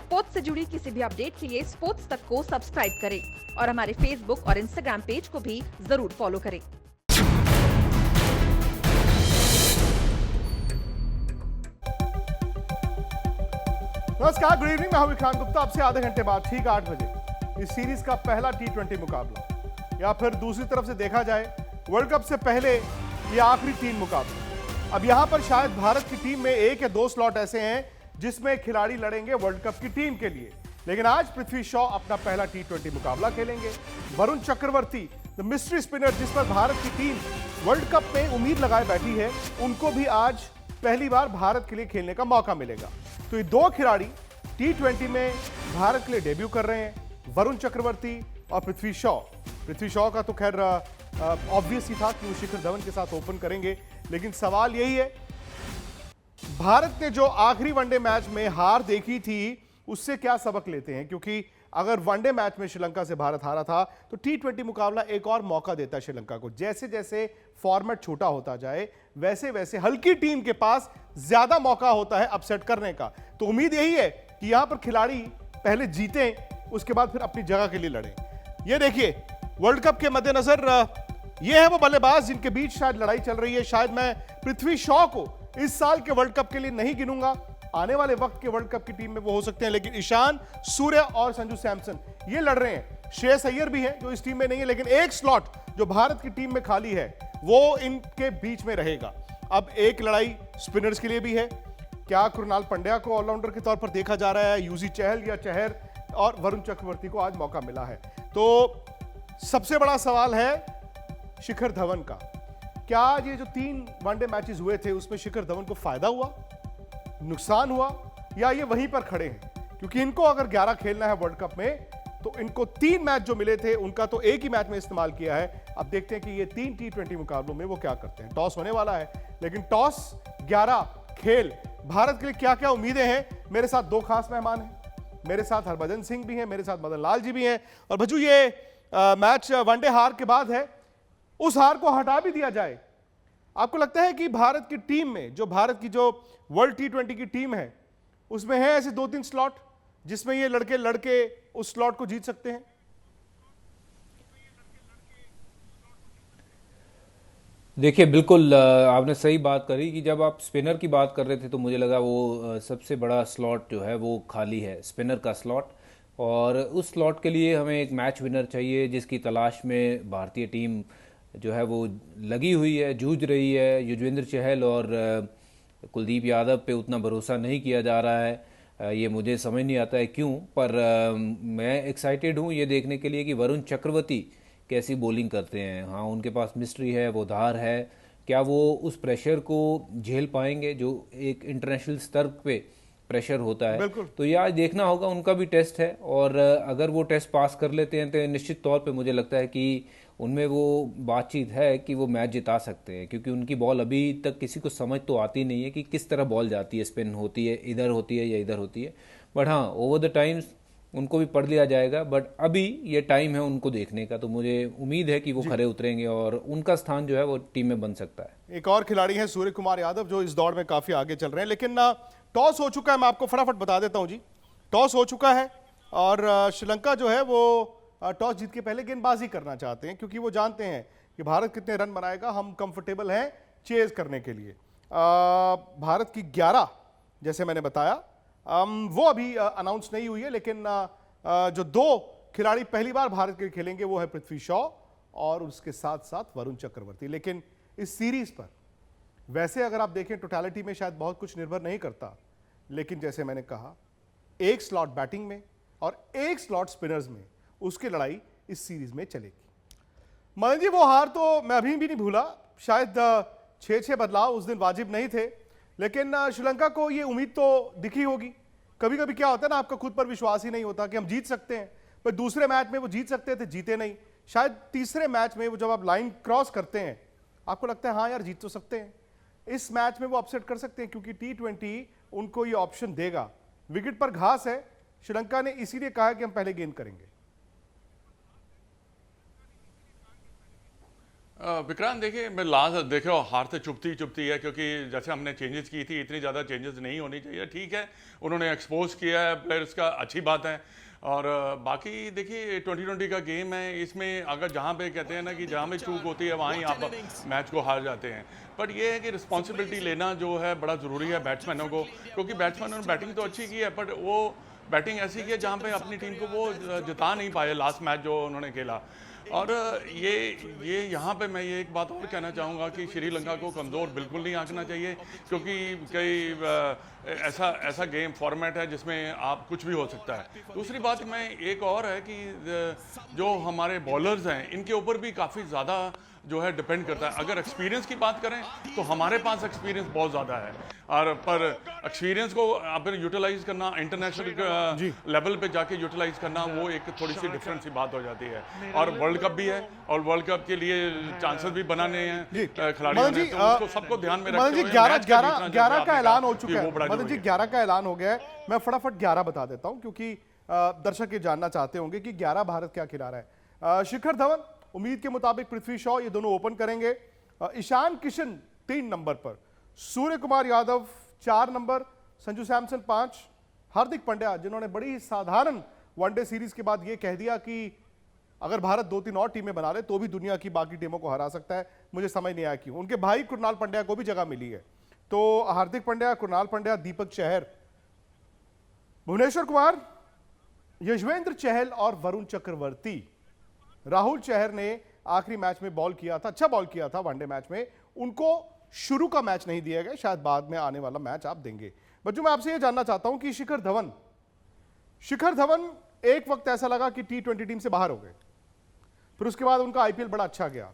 Sports से जुड़ी किसी भी अपडेट के लिए स्पोर्ट्स तक को सब्सक्राइब करें और हमारे फेसबुक और इंस्टाग्राम पेज को भी जरूर फॉलो करें। नमस्कार, गुड इवनिंग। मैं हूं विक्रांत गुप्ता। आपसे आधे घंटे बाद ठीक 8 बजे इस सीरीज का पहला T20 मुकाबला, या फिर दूसरी तरफ से देखा जाए वर्ल्ड कप से पहले ये आखिरी 3 मुकाबले। अब यहां पर शायद भारत की टीम में 1 या 2 स्लॉट ऐसे हैं जिसमें खिलाड़ी लड़ेंगे वर्ल्ड कप की टीम के लिए, लेकिन आज पृथ्वी शॉ अपना पहला T20 मुकाबला खेलेंगे। Varun Chakravarthy, the mystery spinner जिस पर भारत की टीम वर्ल्ड कप में उम्मीद लगाए बैठी है, उनको भी आज पहली बार भारत के लिए खेलने का मौका मिलेगा। तो ये 2 खिलाड़ी T20 में भारत के लिए डेब्यू कर रहे हैं, वरुण चक्रवर्ती और पृथ्वी शॉ। पृथ्वी शॉ का तो खैर ऑब्वियस ही था कि वो शिखर धवन के साथ ओपन करेंगे, लेकिन सवाल यही है, भारत ने जो आखिरी वनडे मैच में हार देखी थी उससे क्या सबक लेते हैं? क्योंकि अगर वनडे मैच में श्रीलंका से भारत हारा था तो T20 मुकाबला एक और मौका देता है श्रीलंका को। जैसे जैसे फॉर्मेट छोटा होता जाए वैसे वैसे हल्की टीम के पास ज्यादा मौका होता है अपसेट करने का। तो उम्मीद यही है कि यहां पर खिलाड़ी पहले जीतें, उसके बाद फिर अपनी जगह के लिए लड़ें। ये देखिए, वर्ल्ड कप के मद्देनजर ये है वो बल्लेबाज जिनके बीच शायद लड़ाई चल रही है। शायद मैं पृथ्वी शॉ को इस साल के वर्ल्ड कप के लिए नहीं गिनूंगा, आने वाले वक्त के वर्ल्ड कप की टीम में वो हो सकते हैं, लेकिन ईशान, सूर्य और संजू सैमसन ये लड़ रहे हैं। श्रेयस अय्यर भी है जो इस टीम में नहीं है, लेकिन एक स्लॉट जो भारत की टीम में खाली है वो इनके बीच में रहेगा। अब एक लड़ाई स्पिनर्स के लिए भी है। क्या कृणाल पंड्या को ऑलराउंडर के तौर पर देखा जा रहा है, यूजी चहल या चहर, और वरुण चक्रवर्ती को आज मौका मिला है। तो सबसे बड़ा सवाल है शिखर धवन का। क्या आज ये जो 3 वनडे मैचेस हुए थे उसमें शिखर धवन को फायदा हुआ, नुकसान हुआ, या ये वहीं पर खड़े हैं? क्योंकि इनको अगर 11 खेलना है वर्ल्ड कप में तो इनको 3 मैच जो मिले थे उनका तो एक ही मैच में इस्तेमाल किया है। अब देखते हैं कि ये 3 T20 मुकाबलों में वो क्या करते हैं। टॉस होने वाला है, लेकिन टॉस 11 खेल भारत के लिए क्या क्या उम्मीदें हैं? मेरे साथ 2 खास मेहमान हैं। मेरे साथ हरभजन सिंह भी हैं, मेरे साथ मदन लाल जी भी हैं। और भज्जू, ये मैच वनडे हार के बाद है, उस हार को हटा भी दिया जाए, आपको लगता है कि भारत की टीम में, जो भारत की जो वर्ल्ड T20 की टीम है, उसमें है ऐसे 2-3 स्लॉट जिसमें ये लड़के उस स्लॉट को जीत सकते हैं? देखिए, बिल्कुल आपने सही बात करी कि जब आप स्पिनर की बात कर रहे थे तो मुझे लगा वो सबसे बड़ा स्लॉट जो है वो खाली है, स्पिनर का स्लॉट। और उस स्लॉट के लिए हमें एक मैच विनर चाहिए जिसकी तलाश में भारतीय टीम जो है वो लगी हुई है, जूझ रही है। युजवेंद्र चहल और कुलदीप यादव पे उतना भरोसा नहीं किया जा रहा है। ये मुझे समझ नहीं आता है क्यों, पर मैं एक्साइटेड हूँ ये देखने के लिए कि वरुण चक्रवर्ती कैसी बॉलिंग करते हैं। हाँ, उनके पास मिस्ट्री है, वो धार है, क्या वो उस प्रेशर को झेल पाएंगे जो एक इंटरनेशनल स्तर पे प्रेशर होता है? तो ये आज देखना होगा, उनका भी टेस्ट है। और अगर वो टेस्ट पास कर लेते हैं तो निश्चित तौर पे मुझे लगता है कि उनमें वो बातचीत है कि वो मैच जिता सकते हैं, क्योंकि उनकी बॉल अभी तक किसी को समझ तो आती नहीं है कि किस तरह बॉल जाती है, स्पिन होती है, इधर होती है या इधर होती है। बट हाँ, ओवर द टाइम्स उनको भी पढ़ लिया जाएगा। बट अभी ये टाइम है उनको देखने का, तो मुझे उम्मीद है कि वो खरे उतरेंगे और उनका स्थान जो है वो टीम में बन सकता है। एक और खिलाड़ी है सूर्य कुमार यादव जो इस दौड़ में काफी आगे चल रहे हैं, लेकिन टॉस हो चुका है। मैं आपको फटाफट बता देता हूं जी, टॉस हो चुका है और श्रीलंका जो है वो टॉस जीत के पहले गेंदबाजी करना चाहते हैं, क्योंकि वो जानते हैं कि भारत कितने रन बनाएगा। हम कंफर्टेबल हैं चेज करने के लिए। भारत की 11 जैसे मैंने बताया वो अभी अनाउंस नहीं हुई है, लेकिन जो 2 खिलाड़ी पहली बार भारत के लिए खेलेंगे वो है पृथ्वी शॉ और उसके साथ साथ वरुण चक्रवर्ती। लेकिन इस सीरीज पर वैसे अगर आप देखें टोटलिटी में शायद बहुत कुछ निर्भर नहीं करता, लेकिन जैसे मैंने कहा, एक स्लॉट बैटिंग में और एक स्लॉट स्पिनर्स में उसकी लड़ाई इस सीरीज में चलेगी। मदन जी, वो हार तो मैं अभी भी नहीं भूला। शायद 6-6 बदलाव उस दिन वाजिब नहीं थे, लेकिन श्रीलंका को ये उम्मीद तो दिखी होगी। कभी कभी क्या होता है ना, आपका खुद पर विश्वास ही नहीं होता कि हम जीत सकते हैं। पर दूसरे मैच में वो जीत सकते थे, जीते नहीं। शायद तीसरे मैच में वो जब आप लाइन क्रॉस करते हैं आपको लगता है हाँ यार जीत तो सकते हैं। इस मैच में वो अपसेट कर सकते हैं, क्योंकि T20 उनको ये ऑप्शन देगा। विकेट पर घास है, श्रीलंका ने इसीलिए कहा कि हम पहले गेंद करेंगे। विक्रांत देखिए, मैं लास्ट देखो हार से चुपती है, क्योंकि जैसे हमने चेंजेस की थी इतनी ज़्यादा चेंजेस नहीं होनी चाहिए। ठीक है, उन्होंने एक्सपोज किया है प्लेयर्स का, अच्छी बात है। और बाकी देखिए 2020 का गेम है, इसमें अगर जहाँ पे कहते हैं ना कि जहाँ पे चूक होती है वहाँ ही आप मैच को हार जाते हैं। बट ये है कि रिस्पॉन्सिबिलिटी लेना जो है बड़ा ज़रूरी है बैट्समैनों को, क्योंकि बैट्समैनों ने बैटिंग तो अच्छी की है, बट वो बैटिंग ऐसी की है जहाँ पे अपनी टीम को वो जिता नहीं पाए लास्ट मैच जो उन्होंने खेला। और ये यहाँ पे मैं ये एक बात और कहना चाहूँगा कि श्रीलंका को कमज़ोर बिल्कुल नहीं आंकना चाहिए, क्योंकि कई ऐसा गेम फॉर्मेट है जिसमें आप कुछ भी हो सकता है। दूसरी बात मैं एक और है कि जो हमारे बॉलर्स हैं इनके ऊपर भी काफ़ी ज़्यादा जो है डिपेंड करता है। अगर एक्सपीरियंस की बात करें तो हमारे पास एक्सपीरियंस बहुत ज़्यादा है, और पर एक्सपीरियंस को आप यूटिलाइज करना, इंटरनेशनल लेवल पे जाके यूटिलाइज करना, वो एक थोड़ी सी डिफरेंट सी बात हो जाती है। और वर्ल्ड कप भी है, और वर्ल्ड कप के लिए चांसेस भी बनाने हैं खिलाड़ियों ने, तो उसको सबको ध्यान में रखते हुए 11 का ऐलान हो चुका है। मदन जी 11 का ऐलान हो गया है। मैं फटाफट 11 बता देता हूं, क्योंकि दर्शक ये जानना चाहते होंगे कि 11 भारत क्या खिला रहा है। शिखर धवन, उम्मीद के मुताबिक पृथ्वी शॉ, ये दोनों ओपन करेंगे। ईशान किशन 3 नंबर पर, सूर्य कुमार यादव 4 नंबर, संजू सैमसन 5, हार्दिक पांड्या जिन्होंने बड़ी ही साधारण वनडे सीरीज के बाद ये कह दिया कि अगर भारत 2-3 और टीमें बना ले तो भी दुनिया की बाकी टीमों को हरा सकता है। मुझे समझ नहीं आया क्यों। उनके भाई कृणाल पांड्या को भी जगह मिली है, तो हार्दिक पांड्या, कृणाल पांड्या, दीपक चहर, भुवनेश्वर कुमार, यजुवेंद्र चहल और वरुण चक्रवर्ती। राहुल चहर ने आखिरी मैच में बॉल किया था, अच्छा बॉल किया था वनडे मैच में, उनको शुरू का मैच नहीं दिया गया, शायद बाद में आने वाला मैच आप देंगे। बच्चों मैं आपसे यह जानना चाहता हूं कि शिखर धवन एक वक्त ऐसा लगा कि T20 टीम से बाहर हो गए, फिर उसके बाद उनका IPL बड़ा अच्छा गया,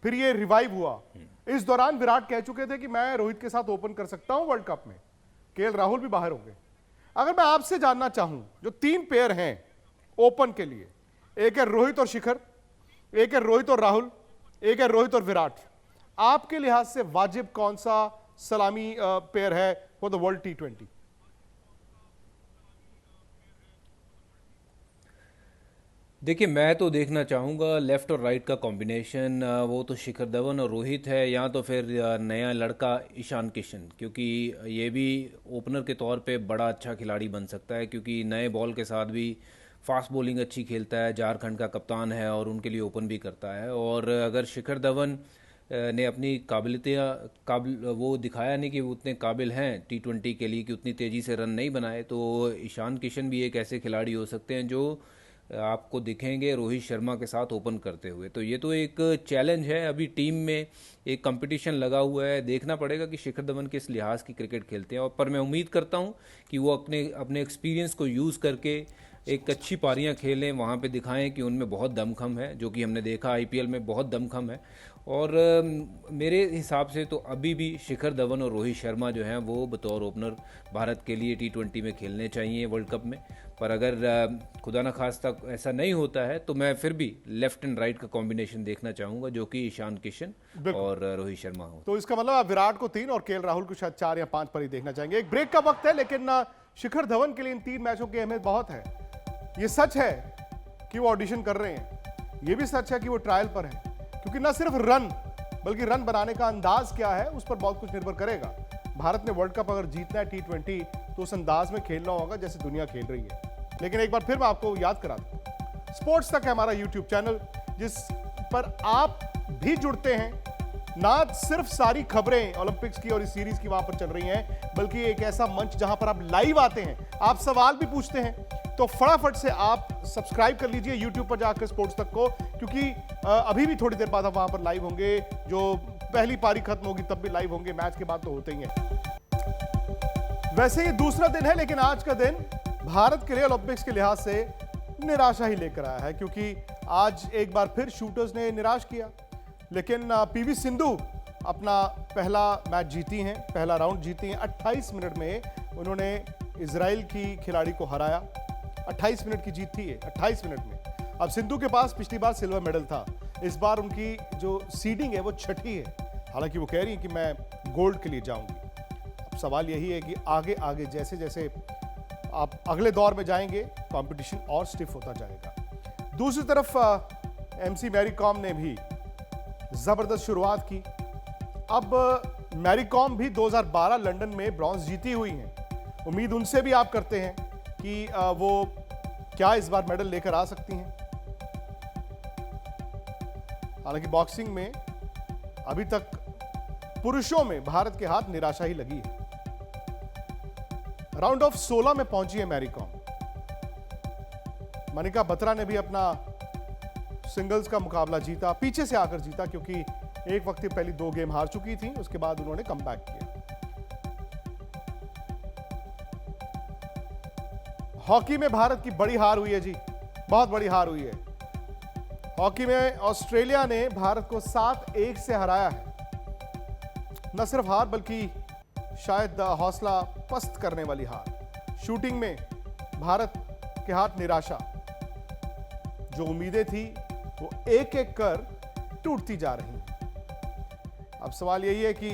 फिर ये रिवाइव हुआ। इस दौरान विराट कह चुके थे कि मैं रोहित के साथ ओपन कर सकता हूं वर्ल्ड कप में, KL राहुल भी बाहर हो गए। अगर मैं आपसे जानना चाहूं, जो 3 पेयर हैं ओपन के लिए, एक है रोहित और शिखर, एक है रोहित और राहुल, एक है रोहित और विराट, आपके लिहाज से वाजिब कौन सा सलामी पेयर है फॉर द वर्ल्ड T20? देखिए, मैं तो देखना चाहूँगा लेफ़्ट और राइट का कॉम्बिनेशन। वो तो शिखर धवन और रोहित है, या तो फिर नया लड़का ईशान किशन, क्योंकि ये भी ओपनर के तौर पे बड़ा अच्छा खिलाड़ी बन सकता है, क्योंकि नए बॉल के साथ भी फास्ट बॉलिंग अच्छी खेलता है, झारखंड का कप्तान है और उनके लिए ओपन भी करता है। और अगर शिखर धवन ने अपनी वो दिखाया नहीं कि वो उतने काबिल हैं T20 के लिए कि उतनी तेज़ी से रन नहीं बनाए, तो ईशान किशन भी एक ऐसे खिलाड़ी हो सकते हैं जो आपको दिखेंगे रोहित शर्मा के साथ ओपन करते हुए। तो ये तो एक चैलेंज है, अभी टीम में एक कंपटीशन लगा हुआ है, देखना पड़ेगा कि शिखर धवन किस लिहाज की क्रिकेट खेलते हैं। और पर मैं उम्मीद करता हूं कि वो अपने एक्सपीरियंस को यूज़ करके एक अच्छी पारियां खेलें, वहाँ पे दिखाएं कि उनमें बहुत दमखम है, जो कि हमने देखा IPL में बहुत दमखम है। और मेरे हिसाब से तो अभी भी शिखर धवन और रोहित शर्मा जो हैं वो बतौर ओपनर भारत के लिए T20 में खेलने चाहिए वर्ल्ड कप में। पर अगर खुदा न खास्ता ऐसा नहीं होता है तो मैं फिर भी लेफ्ट एंड राइट का कॉम्बिनेशन देखना चाहूँगा, जो कि ईशान किशन और रोहित शर्मा हो। तो इसका मतलब आप विराट को 3 और KL राहुल को शायद 4 या 5 पर ही देखना चाहेंगे। एक ब्रेक का वक्त है, लेकिन शिखर धवन के लिए इन 3 मैचों की अहमियत बहुत है। ये सच है कि वो ऑडिशन कर रहे हैं, ये भी सच है कि वो ट्रायल पर है, क्योंकि न सिर्फ रन बल्कि रन बनाने का अंदाज क्या है उस पर बहुत कुछ निर्भर करेगा। भारत ने वर्ल्ड कप अगर जीतना है T20 तो उस अंदाज में खेलना होगा जैसे दुनिया खेल रही है। लेकिन एक बार फिर मैं आपको याद करा दूं, स्पोर्ट्स तक है हमारा YouTube चैनल, जिस पर आप भी जुड़ते हैं। ना सिर्फ सारी खबरें ओलंपिक्स की और इस सीरीज की वहां पर चल रही हैं, बल्कि एक ऐसा मंच जहां पर आप लाइव आते हैं, आप सवाल भी पूछते हैं। तो फटाफट से आप सब्सक्राइब कर लीजिए YouTube पर जाकर स्पोर्ट्स तक को, क्योंकि अभी भी थोड़ी देर बाद हम वहां पर लाइव होंगे। जो पहली पारी खत्म होगी तब भी लाइव होंगे, मैच के बाद तो होते ही हैं। वैसे ये दूसरा दिन है, लेकिन आज का दिन भारत के लिए ओलंपिक्स के लिहाज से निराशा ही लेकर आया है, क्योंकि आज एक बार फिर शूटर्स ने निराश किया। लेकिन PV सिंधु अपना पहला मैच जीती हैं, पहला राउंड जीती हैं। 28 मिनट में उन्होंने इजराइल की खिलाड़ी को हराया। 28 मिनट की जीत थी ये, 28 मिनट में। अब सिंधु के पास पिछली बार सिल्वर मेडल था, इस बार उनकी जो सीडिंग है वो 6ठी है। हालांकि वो कह रही है कि मैं गोल्ड के लिए जाऊंगी। अब सवाल यही है कि आगे आगे जैसे जैसे आप अगले दौर में जाएंगे, कंपटीशन और स्टिफ होता जाएगा। दूसरी तरफ MC मैरी कॉम ने भी जबरदस्त शुरुआत की। अब मैरी कॉम भी 2012 लंदन में ब्रॉन्ज जीती हुई हैं। उम्मीद उनसे भी आप करते हैं कि वो क्या इस बार मेडल लेकर आ सकती हैं। हालांकि बॉक्सिंग में अभी तक पुरुषों में भारत के हाथ निराशा ही लगी है। राउंड ऑफ 16 में पहुंची है मैरी कॉम। मनिका बत्रा ने भी अपना सिंगल्स का मुकाबला जीता, पीछे से आकर जीता, क्योंकि एक वक्त पहली 2 गेम हार चुकी थी, उसके बाद उन्होंने कमबैक किया। हॉकी में भारत की बड़ी हार हुई है जी, बहुत बड़ी हार हुई है। हॉकी में ऑस्ट्रेलिया ने भारत को 7-1 से हराया है। न सिर्फ हार बल्कि शायद हौसला पस्त करने वाली हार। शूटिंग में भारत के हाथ निराशा, जो उम्मीदें थी वो एक एक कर टूटती जा रही हैं। अब सवाल यही है कि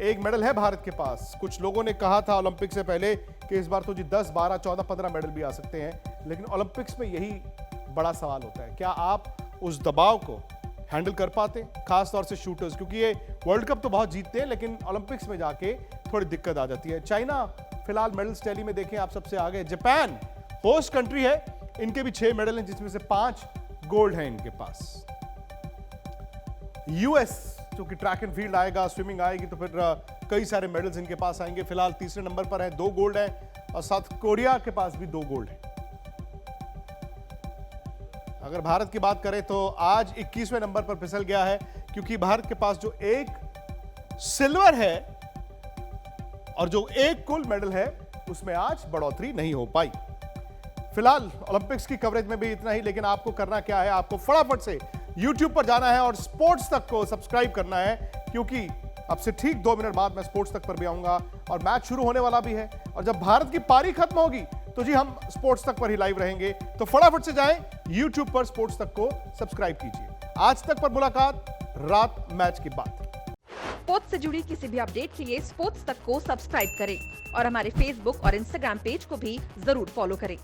एक मेडल है भारत के पास। कुछ लोगों ने कहा था ओलंपिक से पहले कि इस बार तो जी 10, 12, 14, 15 मेडल भी आ सकते हैं, लेकिन ओलंपिक्स में यही बड़ा सवाल होता है, क्या आप उस दबाव को हैंडल कर पाते, खास तौर से शूटर्स, क्योंकि ये वर्ल्ड कप तो बहुत जीतते हैं लेकिन ओलंपिक्स में जाके थोड़ी दिक्कत आ जाती है। चाइना फिलहाल मेडल्स टैली में देखें आप सबसे आगे। जापान होस्ट कंट्री है, इनके भी 6 मेडल हैं, जिसमें से 5 गोल्ड हैं इनके पास। यूएस चूंकि ट्रैक एंड फील्ड आएगा, स्विमिंग आएगी, तो फिर कई सारे मेडल्स इनके पास आएंगे। फिलहाल तीसरे नंबर पर है, 2 गोल्ड हैं, और साउथ कोरिया के पास भी 2 गोल्ड हैं। अगर भारत की बात करें तो आज 21वें नंबर पर फिसल गया है, क्योंकि भारत के पास जो 1 सिल्वर है और जो 1 गोल्ड मेडल है उसमें आज बढ़ोतरी नहीं हो पाई। फिलहाल ओलंपिक्स की कवरेज में भी इतना ही, लेकिन आपको करना क्या है, आपको फटाफट से YouTube पर जाना है और स्पोर्ट्स तक को सब्सक्राइब करना है, क्योंकि अब से ठीक 2 मिनट बाद मैं स्पोर्ट्स तक पर भी आऊंगा और मैच शुरू होने वाला भी है। और जब भारत की पारी खत्म होगी तो जी हम स्पोर्ट्स तक पर ही लाइव रहेंगे। तो फटाफट से जाएं YouTube पर, स्पोर्ट्स तक को सब्सक्राइब कीजिए। आज तक पर मुलाकात रात मैच के बाद। स्पोर्ट्स से जुड़ी किसी भी अपडेट के लिए स्पोर्ट्स तक को सब्सक्राइब करें और हमारे फेसबुक और इंस्टाग्राम पेज को भी जरूर फॉलो करें।